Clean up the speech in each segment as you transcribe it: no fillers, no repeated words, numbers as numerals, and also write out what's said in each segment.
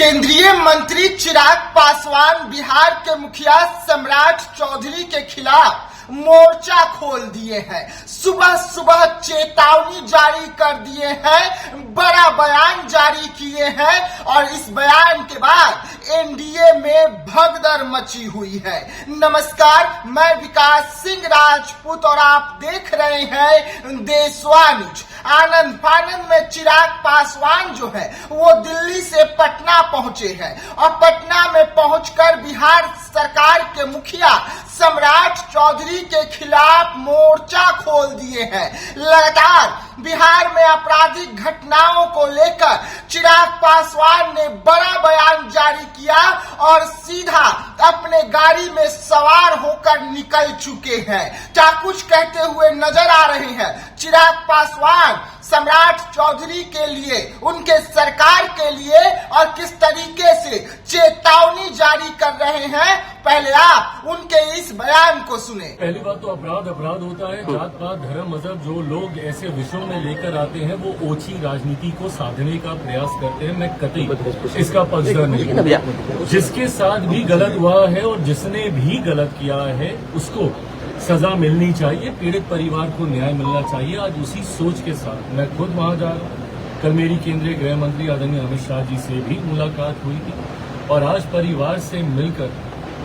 केंद्रीय मंत्री चिराग पासवान बिहार के मुखिया सम्राट चौधरी के खिलाफ मोर्चा खोल दिए हैं। सुबह सुबह चेतावनी जारी कर दिए हैं, बड़ा बयान जारी किए हैं और इस बयान के बाद एनडीए में भगदड़ मची हुई है। नमस्कार, मैं विकास सिंह राजपूत और आप देख रहे हैं देशवा न्यूज। आनंद फानंद में चिराग पासवान जो है वो दिल्ली से पटना पहुंचे हैं और पटना में पहुंचकर बिहार सरकार के मुखिया सम्राट चौधरी के खिलाफ मोर्चा खोल दिए हैं। लगातार बिहार में आपराधिक घटनाओं को लेकर चिराग पासवान ने बड़ा बयान जारी किया और सीधा अपने गाड़ी में सवार होकर निकल चुके हैं। क्या कुछ कहते हुए नजर आ रहे हैं चिराग पासवान सम्राट चौधरी के लिए, उनके सरकार के लिए और किस तरीके से चेतावनी जारी कर रहे हैं, पहले आप उनके इस बयान को सुने। पहली बात तो अपराध होता है। जात पात धर्म मजहब जो लोग ऐसे विषयों में लेकर आते हैं वो ओछी राजनीति को साधने का प्रयास करते हैं। मैं कतई इसका पक्षधर नहीं हूं। जिसके साथ भी गलत हुआ है और जिसने भी गलत किया है उसको सजा मिलनी चाहिए, पीड़ित परिवार को न्याय मिलना चाहिए। आज उसी सोच के साथ मैं खुद वहां जा रहा हूं। कल मेरी केंद्रीय गृह मंत्री आदरणीय अमित शाह जी से भी मुलाकात हुई थी और आज परिवार से मिलकर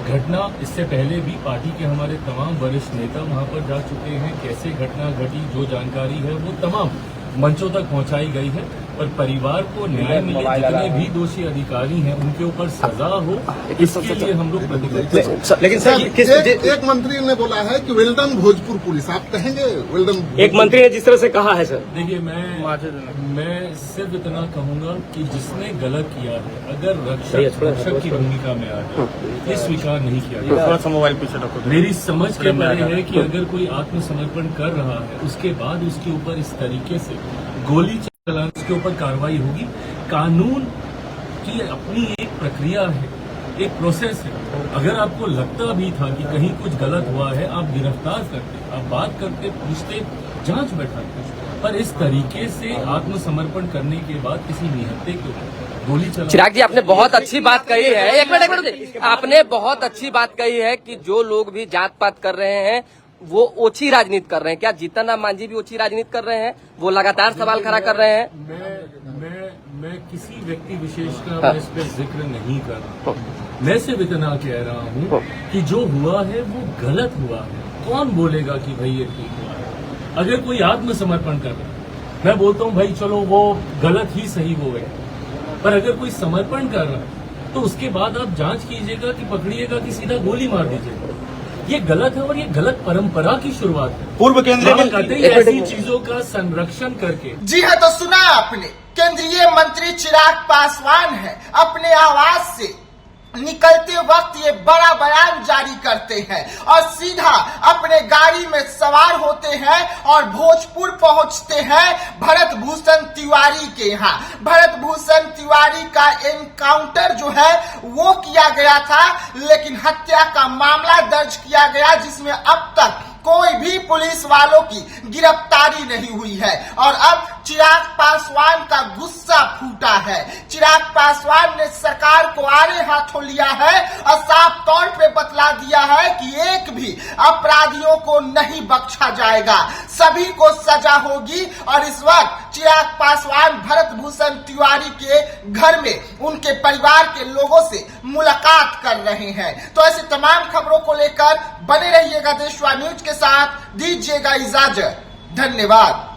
घटना, इससे पहले भी पार्टी के हमारे तमाम वरिष्ठ नेता वहां पर जा चुके हैं। कैसे घटना घटी, जो जानकारी है वो तमाम मंचों तक पहुंचाई गई है और परिवार को न्याय मिले, जितने भी दोषी अधिकारी हैं उनके ऊपर सजा हो, इसके लिए हम लोग प्रतिबद्ध। लेकिन सर एक मंत्री ने बोला है कि वेलडन भोजपुर पुलिस, आप कहेंगे वेलडन? एक मंत्री ने जिस तरह से कहा है सर, देखिए मैं सिर्फ इतना कहूंगा कि जिसने गलत किया है अगर रक्षक की भूमिका में आ जाए, ये स्वीकार नहीं किया जाए। मोबाइल पीछे रखो। मेरी समझ के परे है कि अगर कोई आत्मसमर्पण कर रहा है उसके बाद उसके ऊपर इस तरीके से गोली चलाने, उसके ऊपर कार्रवाई होगी। कानून की अपनी एक प्रक्रिया है, एक प्रोसेस है। अगर आपको लगता भी था कि कहीं कुछ गलत हुआ है, आप गिरफ्तार करते, आप बात करते, पूछते, जांच बैठाते। पर इस तरीके से आत्मसमर्पण करने के बाद किसी निहत्थे के ऊपर गोली चला। चिराग जी, आपने बहुत अच्छी बात कही है। एक मिनट, आपने बहुत अच्छी बात कही है कि जो लोग भी जात पात कर रहे हैं वो ओछी राजनीति कर रहे हैं। क्या जीतन राम मांझी भी ओछी राजनीति कर रहे हैं? वो लगातार सवाल खड़ा कर रहे हैं। मैं किसी व्यक्ति विशेष का इस पर जिक्र नहीं कर रहा। मैं सिर्फ इतना कह रहा हूँ कि जो हुआ है वो गलत हुआ है। कौन बोलेगा कि भाई ये ठीक हुआ है? अगर कोई आत्मसमर्पण कर रहा है, मैं बोलता हूँ भाई चलो वो गलत ही सही हो गया। पर अगर कोई समर्पण कर रहा है तो उसके बाद आप जांच कीजिएगा कि पकड़िएगा कि सीधा गोली मार दीजिएगा। ये गलत है और ये गलत परंपरा की शुरुआत है। पूर्व केंद्रीय ऐसी चीजों का संरक्षण करके। जी है, तो सुना आपने, केंद्रीय मंत्री चिराग पासवान है अपने आवाज से निकलते वक्त ये बड़ा बयान जारी करते हैं और सीधा अपने गाड़ी में सवार होते हैं और भोजपुर पहुंचते हैं भरत भूषण तिवारी के यहाँ। भरत भूषण तिवारी का एनकाउंटर जो है वो किया गया था, लेकिन हत्या का मामला दर्ज किया गया जिसमें अब तक कोई भी पुलिस वालों की गिरफ्तारी नहीं हुई है। और अब चिराग पासवान का गुस्सा फूटा है। चिराग पासवान ने सरकार को आड़े हाथों लिया है और साफ तौर पे बतला दिया है कि एक भी अपराधियों को नहीं बख्शा जाएगा, सभी को सजा होगी। और इस वक्त चिराग पासवान भरत भूषण तिवारी के घर में उनके परिवार के लोगों से मुलाकात कर रहे हैं। तो ऐसे तमाम खबरों को लेकर बने रहिएगा देशवा न्यूज के साथ। दीजिएगा इजाजत, धन्यवाद।